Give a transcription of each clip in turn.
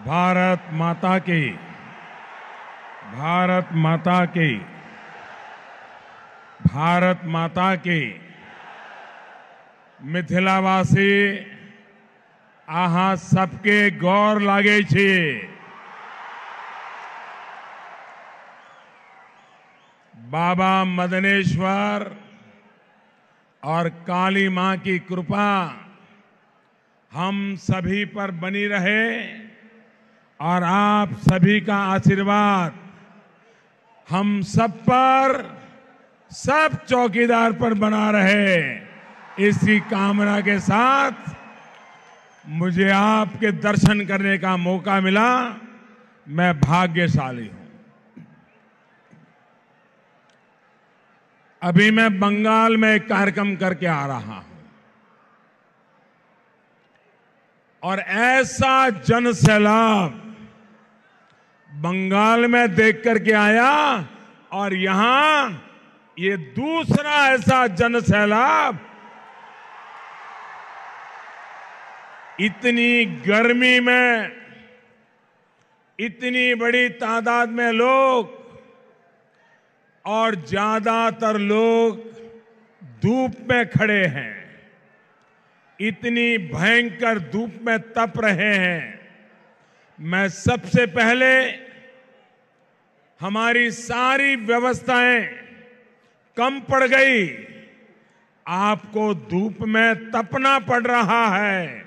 भारत माता की, भारत माता की, भारत माता की। मिथिलावासी अहाँ सबके गौर लागे छी। बाबा मदनेश्वर और काली मां की कृपा हम सभी पर बनी रहे और आप सभी का आशीर्वाद हम सब पर, सब चौकीदार पर बना रहे, इसी कामना के साथ मुझे आपके दर्शन करने का मौका मिला। मैं भाग्यशाली हूं। अभी मैं बंगाल में एक कार्यक्रम करके आ रहा हूं और ऐसा जन सैलाब बंगाल में देख करके आया और यहां ये दूसरा ऐसा जन सैलाब। इतनी गर्मी में इतनी बड़ी तादाद में लोग और ज्यादातर लोग धूप में खड़े हैं, इतनी भयंकर धूप में तप रहे हैं। मैं सबसे पहले हमारी सारी व्यवस्थाएं कम पड़ गई, आपको धूप में तपना पड़ रहा है,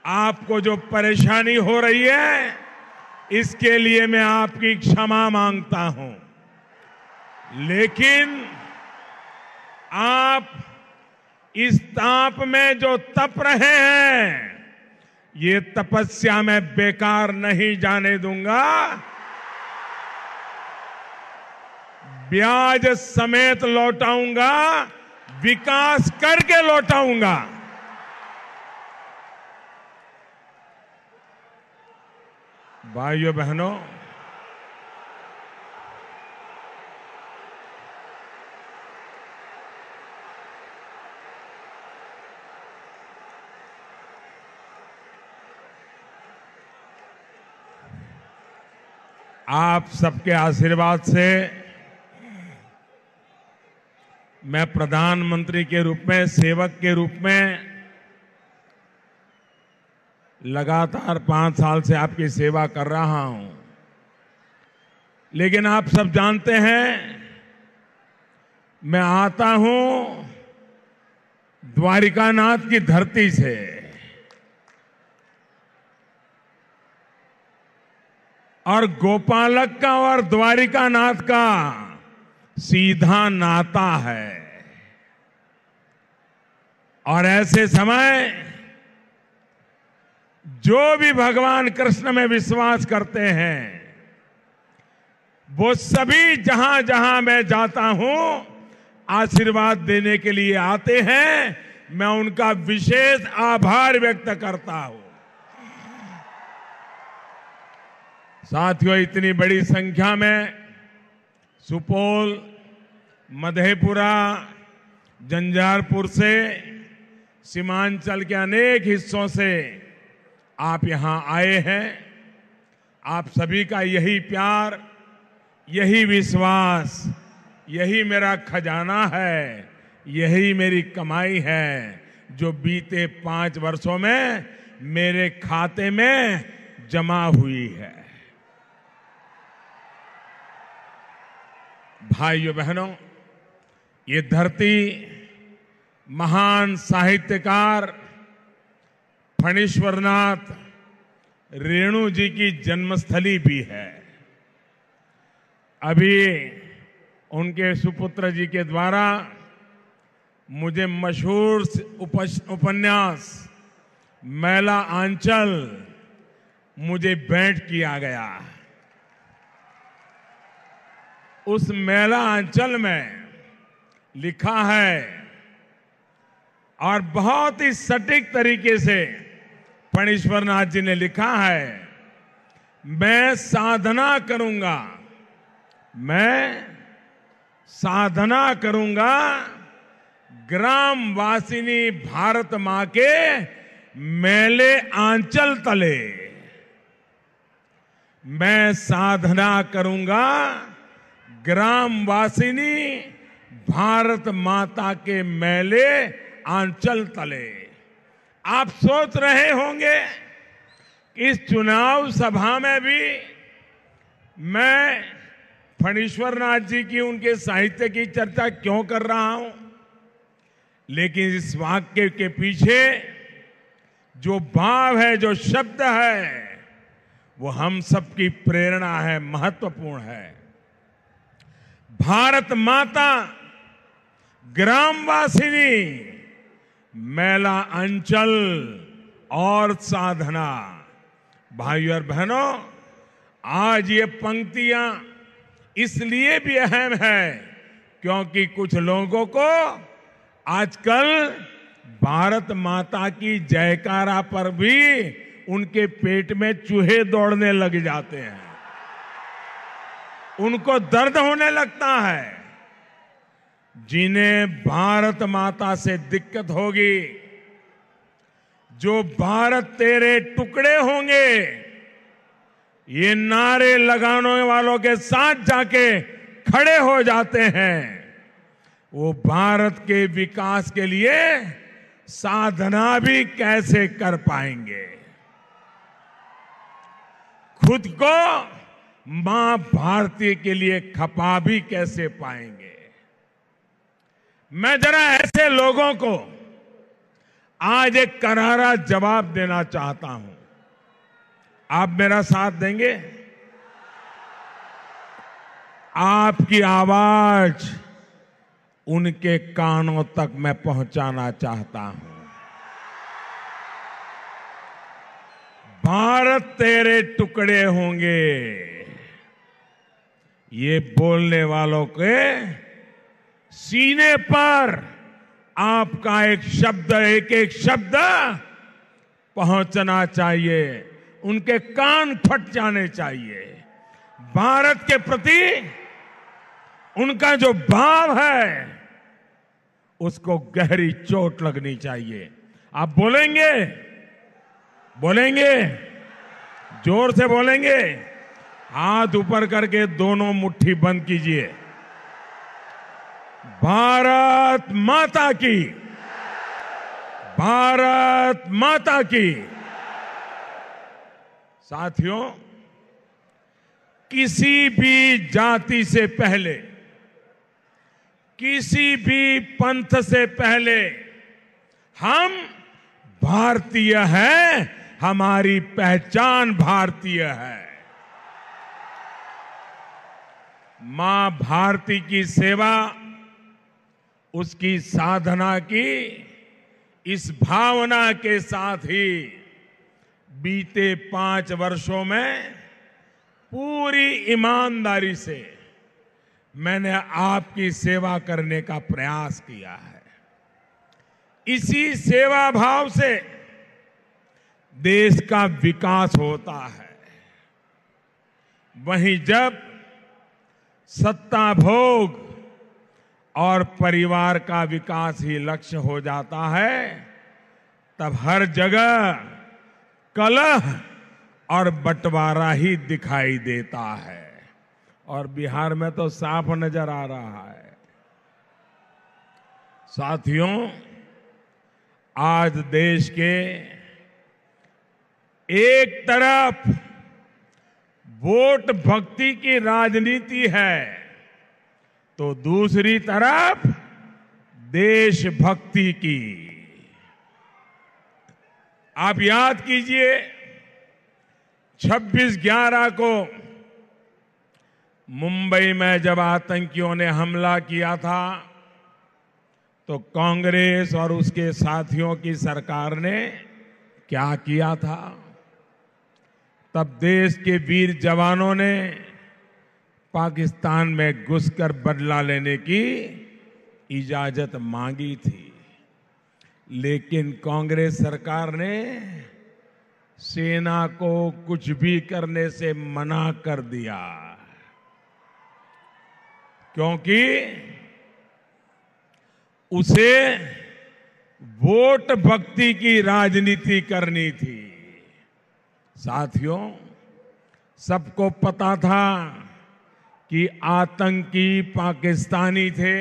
आपको जो परेशानी हो रही है इसके लिए मैं आपकी क्षमा मांगता हूं। लेकिन आप इस ताप में जो तप रहे हैं, ये तपस्या मैं बेकार नहीं जाने दूंगा। ब्याज समेत लौटाऊंगा, विकास करके लौटाऊंगा। भाइयों बहनों, आप सबके आशीर्वाद से मैं प्रधानमंत्री के रूप में, सेवक के रूप में लगातार 5 साल से आपकी सेवा कर रहा हूं। लेकिन आप सब जानते हैं, मैं आता हूं द्वारिकानाथ की धरती से। और गोपालक का और द्वारिकानाथ का सीधा नाता है। और ऐसे समय जो भी भगवान कृष्ण में विश्वास करते हैं, वो सभी जहां जहां मैं जाता हूं आशीर्वाद देने के लिए आते हैं। मैं उनका विशेष आभार व्यक्त करता हूं। साथियों, इतनी बड़ी संख्या में सुपौल, मधेपुरा, झंझारपुर से, सीमांचल के अनेक हिस्सों से आप यहां आए हैं। आप सभी का यही प्यार, यही विश्वास, यही मेरा खजाना है, यही मेरी कमाई है, जो बीते 5 वर्षों में मेरे खाते में जमा हुई है। भाइयों बहनों, ये धरती महान साहित्यकार फणीश्वरनाथ रेणु जी की जन्मस्थली भी है। अभी उनके सुपुत्र जी के द्वारा मुझे मशहूर उपन्यास मैला आंचल मुझे भेंट किया गया। उस मैला आंचल में लिखा है और बहुत ही सटीक तरीके से फणीश्वरनाथ जी ने लिखा है, मैं साधना करूंगा, मैं साधना करूंगा ग्राम वासिनी भारत मां के मेले आंचल तले। मैं साधना करूंगा ग्रामवासिनी भारत माता के मैले आंचल तले। आप सोच रहे होंगे कि इस चुनाव सभा में भी मैं फणीश्वर नाथ जी की, उनके साहित्य की चर्चा क्यों कर रहा हूं। लेकिन इस वाक्य के पीछे जो भाव है, जो शब्द है, वो हम सबकी प्रेरणा है, महत्वपूर्ण है। भारत माता ग्रामवासिनी मेला अंचल और साधना। भाइयों और बहनों, आज ये पंक्तियां इसलिए भी अहम है क्योंकि कुछ लोगों को आजकल भारत माता की जयकारा पर भी उनके पेट में चूहे दौड़ने लग जाते हैं, उनको दर्द होने लगता है। जिन्हें भारत माता से दिक्कत होगी, जो भारत तेरे टुकड़े होंगे, ये नारे लगाने वालों के साथ जाके खड़े हो जाते हैं, वो भारत के विकास के लिए साधना भी कैसे कर पाएंगे, खुद को मां भारती के लिए खपा भी कैसे पाएंगे। मैं जरा ऐसे लोगों को आज एक करारा जवाब देना चाहता हूं। आप मेरा साथ देंगे? आपकी आवाज उनके कानों तक मैं पहुंचाना चाहता हूं। भारत तेरे टुकड़े होंगे, ये बोलने वालों के सीने पर आपका एक शब्द, एक एक शब्द पहुंचना चाहिए, उनके कान फट जाने चाहिए। भारत के प्रति उनका जो भाव है, उसको गहरी चोट लगनी चाहिए। आप बोलेंगे? बोलेंगे? जोर से बोलेंगे? हाथ ऊपर करके दोनों मुट्ठी बंद कीजिए। भारत माता की, भारत माता की। साथियों, किसी भी जाति से पहले, किसी भी पंथ से पहले हम भारतीय हैं, हमारी पहचान भारतीय है। मां भारती की सेवा, उसकी साधना की इस भावना के साथ ही बीते 5 वर्षों में पूरी ईमानदारी से मैंने आपकी सेवा करने का प्रयास किया है। इसी सेवा भाव से देश का विकास होता है। वहीं जब सत्ता भोग और परिवार का विकास ही लक्ष्य हो जाता है, तब हर जगह कलह और बंटवारा ही दिखाई देता है। और बिहार में तो साफ नजर आ रहा है। साथियों, आज देश के एक तरफ वोट भक्ति की राजनीति है, तो दूसरी तरफ देशभक्ति की। आप याद कीजिए, 26/11 को मुंबई में जब आतंकियों ने हमला किया था, तो कांग्रेस और उसके साथियों की सरकार ने क्या किया था? तब देश के वीर जवानों ने पाकिस्तान में घुसकर बदला लेने की इजाजत मांगी थी, लेकिन कांग्रेस सरकार ने सेना को कुछ भी करने से मना कर दिया, क्योंकि उसे वोट भक्ति की राजनीति करनी थी। साथियों, सबको पता था कि आतंकी पाकिस्तानी थे,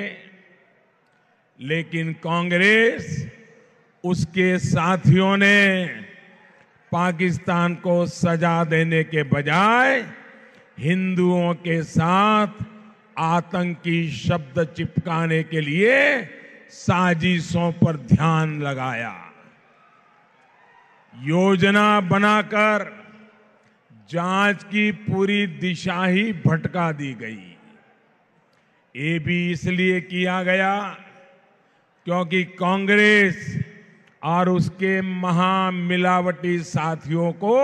लेकिन कांग्रेस, उसके साथियों ने पाकिस्तान को सजा देने के बजाय हिंदुओं के साथ आतंकी शब्द चिपकाने के लिए साजिशों पर ध्यान लगाया। योजना बनाकर जांच की पूरी दिशा ही भटका दी गई। ये भी इसलिए किया गया क्योंकि कांग्रेस और उसके महामिलावटी साथियों को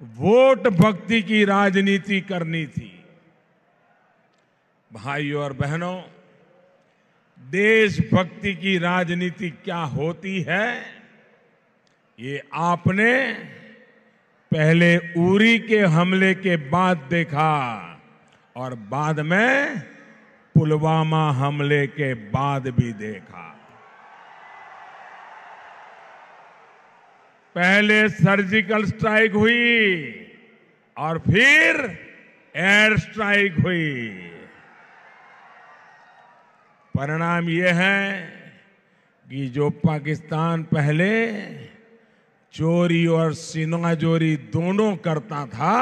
वोट भक्ति की राजनीति करनी थी। भाइयों और बहनों, देशभक्ति की राजनीति क्या होती है, ये आपने पहले उरी के हमले के बाद देखा और बाद में पुलवामा हमले के बाद भी देखा। पहले सर्जिकल स्ट्राइक हुई और फिर एयर स्ट्राइक हुई। परिणाम यह है कि जो पाकिस्तान पहले चोरी और सीनाजोरी दोनों करता था,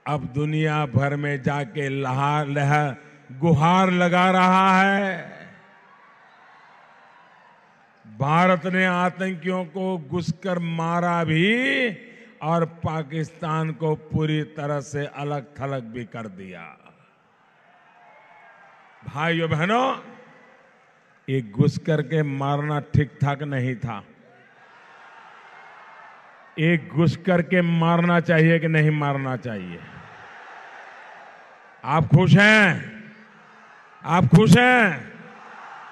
अब दुनिया भर में जाके गुहार लगा रहा है। भारत ने आतंकियों को घुसकर मारा भी और पाकिस्तान को पूरी तरह से अलग थलग भी कर दिया। भाइयों बहनों, ये घुस करके मारना ठीक ठाक नहीं था। एक घुस करके मारना चाहिए कि नहीं मारना चाहिए? आप खुश हैं? आप खुश हैं?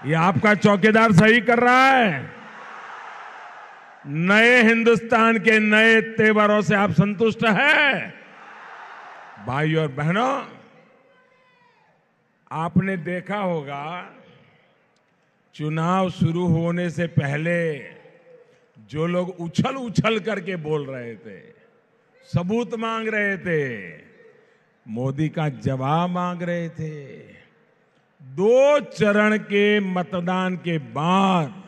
ये आपका चौकीदार सही कर रहा है। नए हिंदुस्तान के नए तेवरों से आप संतुष्ट हैं? भाइयों और बहनों, आपने देखा होगा चुनाव शुरू होने से पहले जो लोग उछल उछल करके बोल रहे थे, सबूत मांग रहे थे, मोदी का जवाब मांग रहे थे, 2 चरण के मतदान के बाद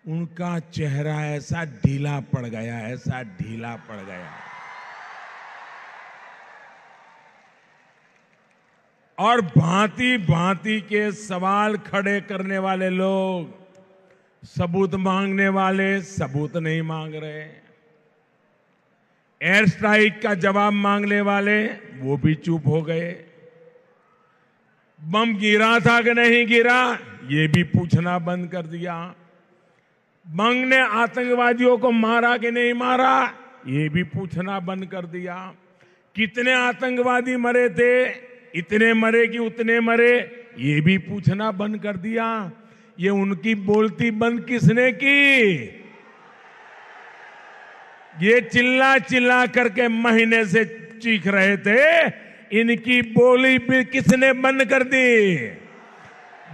उनका चेहरा ऐसा ढीला पड़ गया, ऐसा ढीला पड़ गया। और भांति भांति के सवाल खड़े करने वाले लोग, सबूत मांगने वाले सबूत नहीं मांग रहे, एयर स्ट्राइक का जवाब मांगने वाले वो भी चुप हो गए। बम गिरा था कि नहीं गिरा, ये भी पूछना बंद कर दिया। बम ने आतंकवादियों को मारा कि नहीं मारा, ये भी पूछना बंद कर दिया। कितने आतंकवादी मरे थे, इतने मरे कि उतने मरे, ये भी पूछना बंद कर दिया। ये उनकी बोलती बंद किसने की? ये चिल्ला चिल्ला करके महीने से चीख रहे थे, इनकी बोली भी किसने बंद कर दी?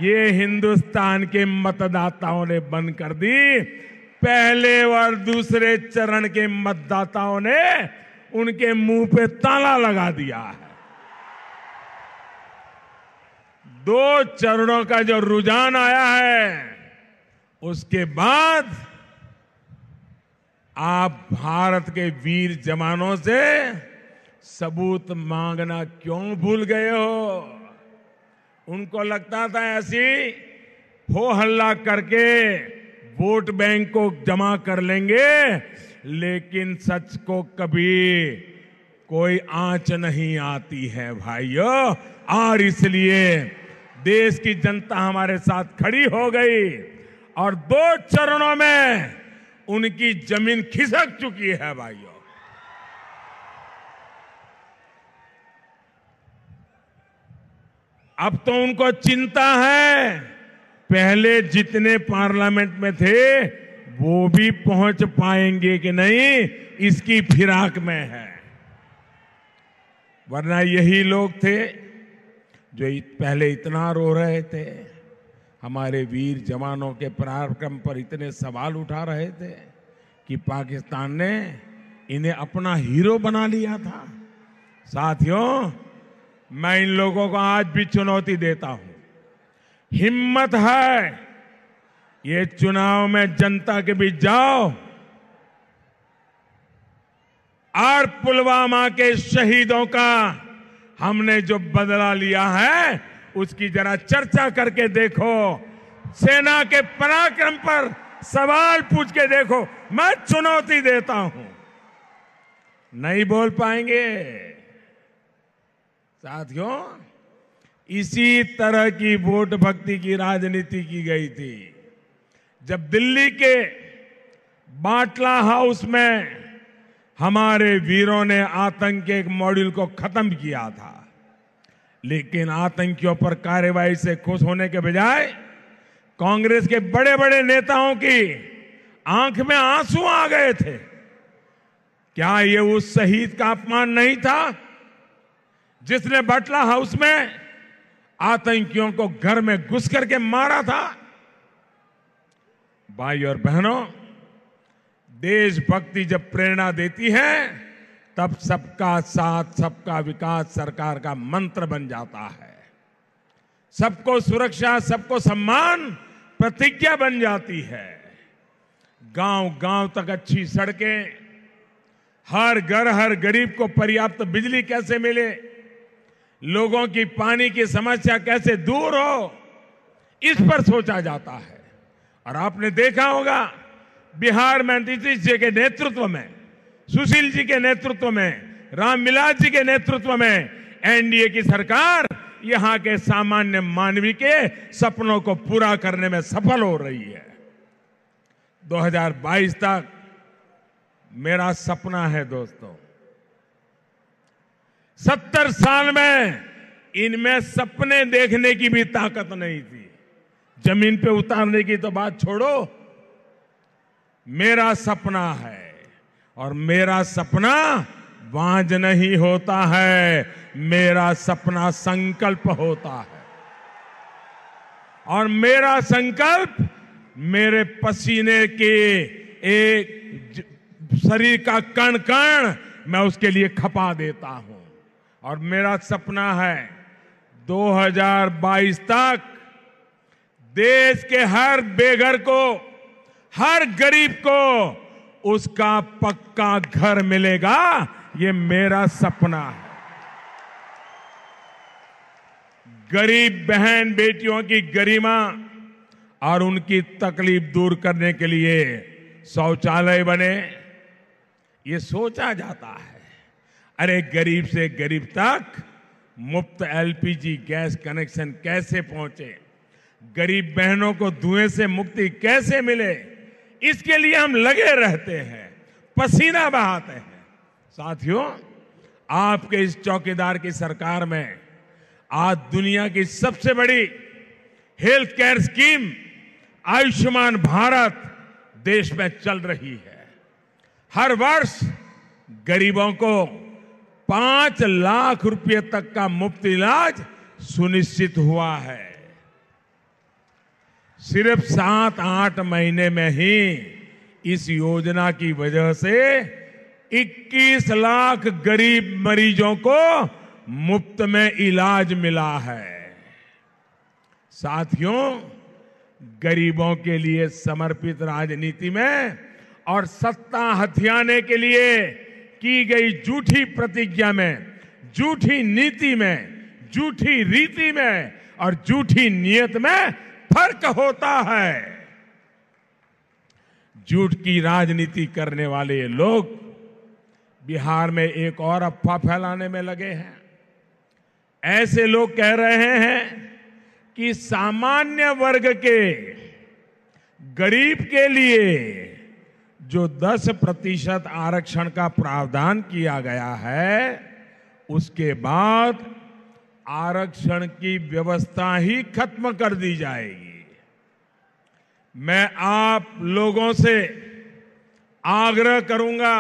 ये हिंदुस्तान के मतदाताओं ने बंद कर दी। पहले और दूसरे चरण के मतदाताओं ने उनके मुंह पे ताला लगा दिया है। 2 चरणों का जो रुझान आया है, उसके बाद आप भारत के वीर जवानों से सबूत मांगना क्यों भूल गए हो? उनको लगता था ऐसी हो हल्ला करके वोट बैंक को जमा कर लेंगे, लेकिन सच को कभी कोई आंच नहीं आती है भाइयों। और इसलिए देश की जनता हमारे साथ खड़ी हो गई और 2 चरणों में उनकी जमीन खिसक चुकी है भाइयों। अब तो उनको चिंता है, पहले जितने पार्लियामेंट में थे वो भी पहुंच पाएंगे कि नहीं, इसकी फिराक में है। वरना यही लोग थे जो पहले इतना रो रहे थे, हमारे वीर जवानों के पराक्रम पर इतने सवाल उठा रहे थे कि पाकिस्तान ने इन्हें अपना हीरो बना लिया था। साथियों, मैं इन लोगों को आज भी चुनौती देता हूं। हिम्मत है, ये चुनाव में जनता के बीच जाओ और पुलवामा के शहीदों का हमने जो बदला लिया है उसकी जरा चर्चा करके देखो। सेना के पराक्रम पर सवाल पूछ के देखो। मैं चुनौती देता हूं, नहीं बोल पाएंगे। साथियों, इसी तरह की वोट भक्ति की राजनीति की गई थी जब दिल्ली के बाटला हाउस में हमारे वीरों ने आतंक के एक मॉड्यूल को खत्म किया था। लेकिन आतंकियों पर कार्रवाई से खुश होने के बजाय कांग्रेस के बड़े बड़े नेताओं की आंख में आंसू आ गए थे। क्या ये उस शहीद का अपमान नहीं था जिसने बाटला हाउस में आतंकियों को घर में घुस करके मारा था? भाई और बहनों, देशभक्ति जब प्रेरणा देती है तब सबका साथ सबका विकास सरकार का मंत्र बन जाता है। सबको सुरक्षा, सबको सम्मान प्रतिज्ञा बन जाती है। गांव गांव तक अच्छी सड़कें, हर घर हर गरीब को पर्याप्त बिजली कैसे मिले, लोगों की पानी की समस्या कैसे दूर हो, इस पर सोचा जाता है। और आपने देखा होगा बिहार में नीतीश जी के नेतृत्व में, सुशील जी के नेतृत्व में, रामविलास जी के नेतृत्व में एनडीए की सरकार यहां के सामान्य मानवी के सपनों को पूरा करने में सफल हो रही है। 2022 तक मेरा सपना है दोस्तों, 70 साल में इनमें सपने देखने की भी ताकत नहीं थी। जमीन पे उतारने की तो बात छोड़ो, मेरा सपना है और मेरा सपना बांझ नहीं होता है, मेरा सपना संकल्प होता है। और मेरा संकल्प मेरे पसीने के एक शरीर का कण कण मैं उसके लिए खपा देता हूं। और मेरा सपना है 2022 तक देश के हर बेघर को, हर गरीब को उसका पक्का घर मिलेगा। ये मेरा सपना है। गरीब बहन बेटियों की गरिमा और उनकी तकलीफ दूर करने के लिए शौचालय बने, ये सोचा जाता है। अरे गरीब से गरीब तक मुफ्त एलपीजी गैस कनेक्शन कैसे पहुंचे, गरीब बहनों को धुएं से मुक्ति कैसे मिले, इसके लिए हम लगे रहते हैं, पसीना बहाते हैं। साथियों, आपके इस चौकीदार की सरकार में आज दुनिया की सबसे बड़ी health care scheme Ayushman Bharat देश में चल रही है। हर वर्ष गरीबों को 5 लाख रुपए तक का मुफ्त इलाज सुनिश्चित हुआ है। सिर्फ 7-8 महीने में ही इस योजना की वजह से 21 लाख गरीब मरीजों को मुफ्त में इलाज मिला है। साथियों, गरीबों के लिए समर्पित राजनीति में और सत्ता हथियाने के लिए की गई झूठी प्रतिज्ञा में, झूठी नीति में, झूठी रीति में और झूठी नियत में फर्क होता है। झूठ की राजनीति करने वाले ये लोग बिहार में एक और अफवाह फैलाने में लगे हैं। ऐसे लोग कह रहे हैं कि सामान्य वर्ग के गरीब के लिए जो 10% आरक्षण का प्रावधान किया गया है, उसके बाद आरक्षण की व्यवस्था ही खत्म कर दी जाएगी। मैं आप लोगों से आग्रह करूंगा,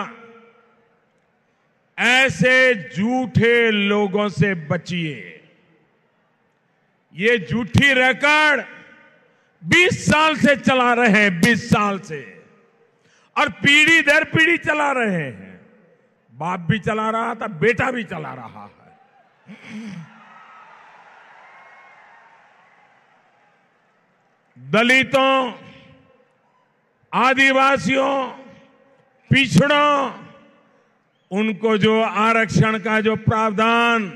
ऐसे झूठे लोगों से बचिए। ये झूठी रिकॉर्ड 20 साल से चला रहे हैं, 20 साल से, और पीढ़ी दर पीढ़ी चला रहे हैं। बाप भी चला रहा था, बेटा भी चला रहा है। दलितों, आदिवासियों, पिछड़ों, उनको जो आरक्षण का जो प्रावधान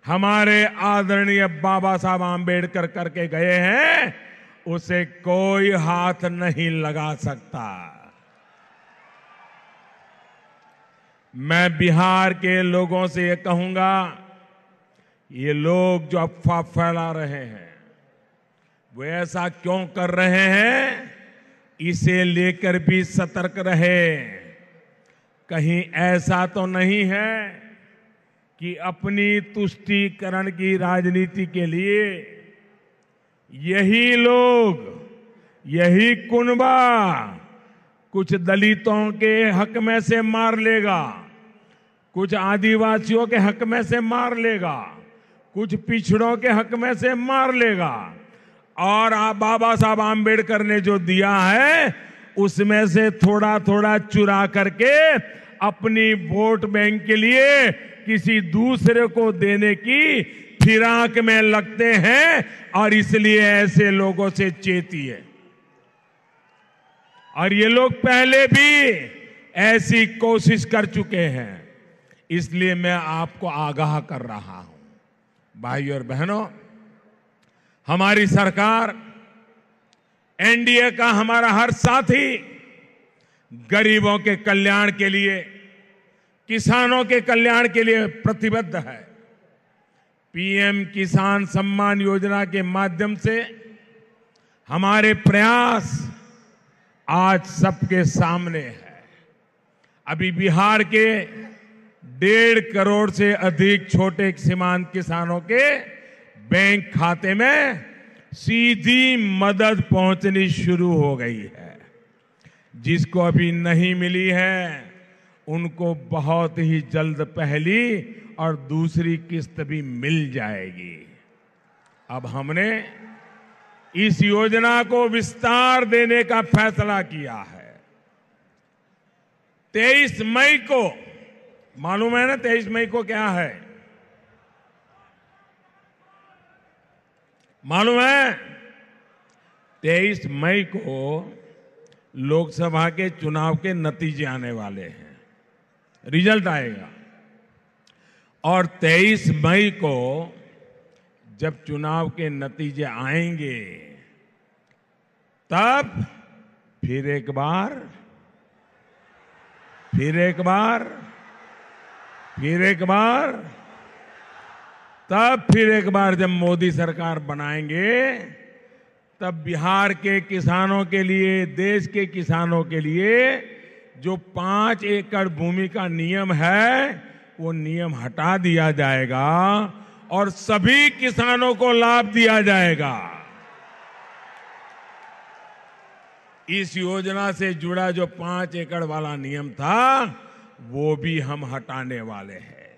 हमारे आदरणीय बाबा साहब आंबेडकर करके गए हैं, उसे कोई हाथ नहीं लगा सकता। मैं बिहार के लोगों से ये कहूंगा, ये लोग जो अफवाह फैला रहे हैं, वो ऐसा क्यों कर रहे हैं, इसे लेकर भी सतर्क रहे। कहीं ऐसा तो नहीं है कि अपनी तुष्टीकरण की राजनीति के लिए यही लोग, यही कुनबा कुछ दलितों के हक में से मार लेगा, कुछ आदिवासियों के हक में से मार लेगा, कुछ पिछड़ों के हक में से मार लेगा, और बाबा साहब आंबेडकर ने जो दिया है उसमें से थोड़ा थोड़ा चुरा करके अपनी वोट बैंक के लिए किसी दूसरे को देने की फिराक में लगते हैं, और इसलिए ऐसे लोगों से चेतिए। और ये लोग पहले भी ऐसी कोशिश कर चुके हैं, इसलिए मैं आपको आगाह कर रहा हूं। भाइयों और बहनों, हमारी सरकार, एनडीए का हमारा हर साथी गरीबों के कल्याण के लिए, किसानों के कल्याण के लिए प्रतिबद्ध है। पीएम किसान सम्मान योजना के माध्यम से हमारे प्रयास आज सबके सामने है। अभी बिहार के 1.5 करोड़ से अधिक छोटे सीमांत किसानों के बैंक खाते में सीधी मदद पहुंचनी शुरू हो गई है। जिसको अभी नहीं मिली है, उनको बहुत ही जल्द पहली और दूसरी किस्त भी मिल जाएगी। अब हमने इस योजना को विस्तार देने का फैसला किया है। 23 मई को, मालूम है ना 23 मई को क्या है? मालूम है? 23 मई को लोकसभा के चुनाव के नतीजे आने वाले हैं, रिजल्ट आएगा। और 23 मई को जब चुनाव के नतीजे आएंगे, तब फिर एक बार जब मोदी सरकार बनाएंगे, तब बिहार के किसानों के लिए, देश के किसानों के लिए जो 5 एकड़ भूमि का नियम है, वो नियम हटा दिया जाएगा और सभी किसानों को लाभ दिया जाएगा। इस योजना से जुड़ा जो 5 एकड़ वाला नियम था, वो भी हम हटाने वाले हैं।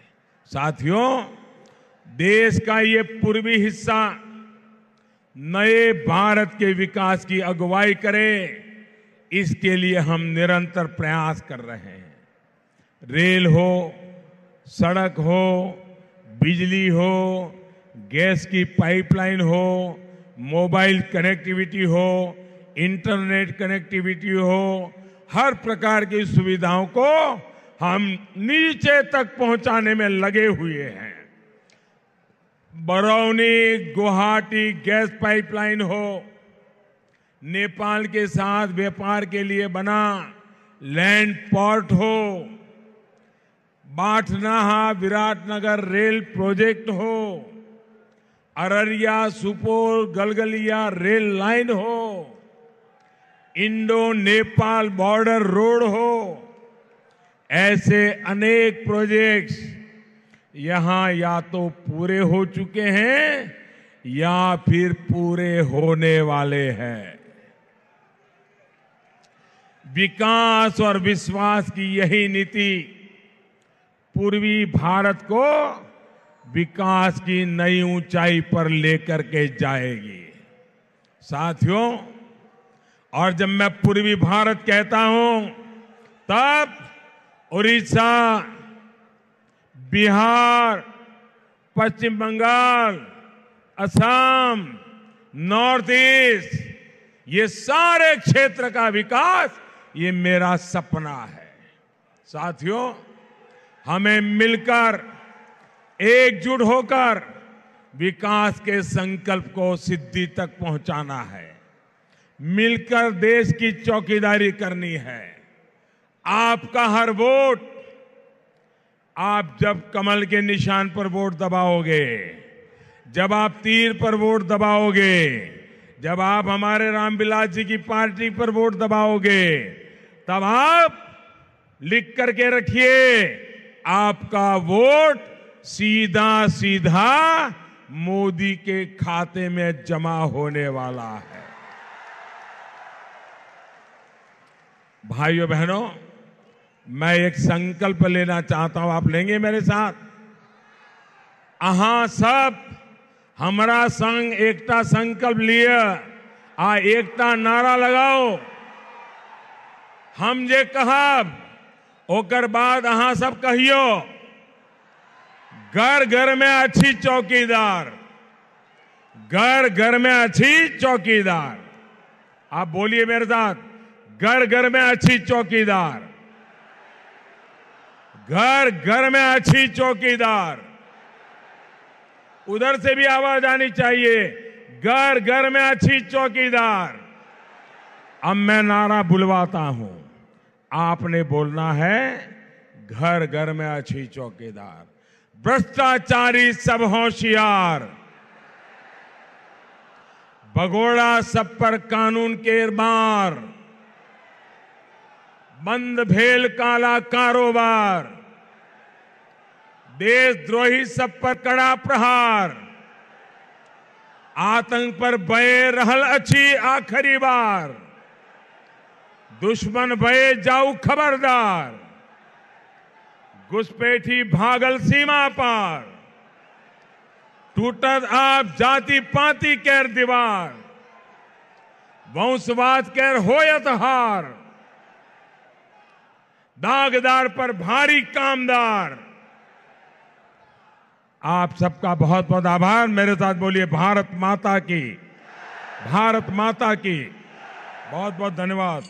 साथियों, देश का ये पूर्वी हिस्सा नए भारत के विकास की अगुवाई करे, इसके लिए हम निरंतर प्रयास कर रहे हैं। रेल हो, सड़क हो, बिजली हो, गैस की पाइपलाइन हो, मोबाइल कनेक्टिविटी हो, इंटरनेट कनेक्टिविटी हो, हर प्रकार की सुविधाओं को हम नीचे तक पहुंचाने में लगे हुए हैं। बरौनी गुवाहाटी गैस पाइपलाइन हो, नेपाल के साथ व्यापार के लिए बना लैंड पोर्ट हो, बाटनाहा विराटनगर रेल प्रोजेक्ट हो, अररिया सुपौल गलगलिया रेल लाइन हो, इंडो नेपाल बॉर्डर रोड हो, ऐसे अनेक प्रोजेक्ट्स यहां या तो पूरे हो चुके हैं या फिर पूरे होने वाले हैं। विकास और विश्वास की यही नीति पूर्वी भारत को विकास की नई ऊंचाई पर लेकर के जाएगी। साथियों, और जब मैं पूर्वी भारत कहता हूं, तब उड़ीसा, बिहार, पश्चिम बंगाल, असम, नॉर्थ ईस्ट, ये सारे क्षेत्र का विकास ये मेरा सपना है। साथियों, हमें मिलकर एकजुट होकर विकास के संकल्प को सिद्धि तक पहुंचाना है। मिलकर देश की चौकीदारी करनी है। आपका हर वोट, आप जब कमल के निशान पर वोट दबाओगे, जब आप तीर पर वोट दबाओगे, जब आप हमारे रामविलास जी की पार्टी पर वोट दबाओगे, तब आप लिख करके रखिए, आपका वोट सीधा सीधा मोदी के खाते में जमा होने वाला है। भाइयों बहनों, मैं एक संकल्प लेना चाहता हूं, आप लेंगे मेरे साथ? अहां सब हमारा संग एकता संकल्प लिए आ एकता नारा लगाओ। हम जे कहब ओकर बाद अहां सब कहियो, घर घर में अच्छी चौकीदार, घर घर में अच्छी चौकीदार। आप बोलिए मेरे साथ, घर घर में अच्छी चौकीदार, घर घर में अच्छी चौकीदार। उधर से भी आवाज आनी चाहिए, घर घर में अच्छी चौकीदार। अब मैं नारा बुलवाता हूं, आपने बोलना है, घर घर में अच्छी चौकीदार। भ्रष्टाचारी सब होशियार, भगोड़ा सब पर कानून के मार, बंद भेल काला कारोबार, देशद्रोही सब पर कड़ा प्रहार, आतंक पर भय रहल अच्छी आखिरी बार, दुश्मन भय जाऊ खबरदार, घुसपैठी भागल सीमा पार, टूटत आप जाति पाति केर दीवार, वंशवाद केर होयत हार, दागदार पर भारी कामदार। आप सबका बहुत बहुत आभार। मेरे साथ बोलिए, भारत माता की, भारत माता की। बहुत बहुत धन्यवाद।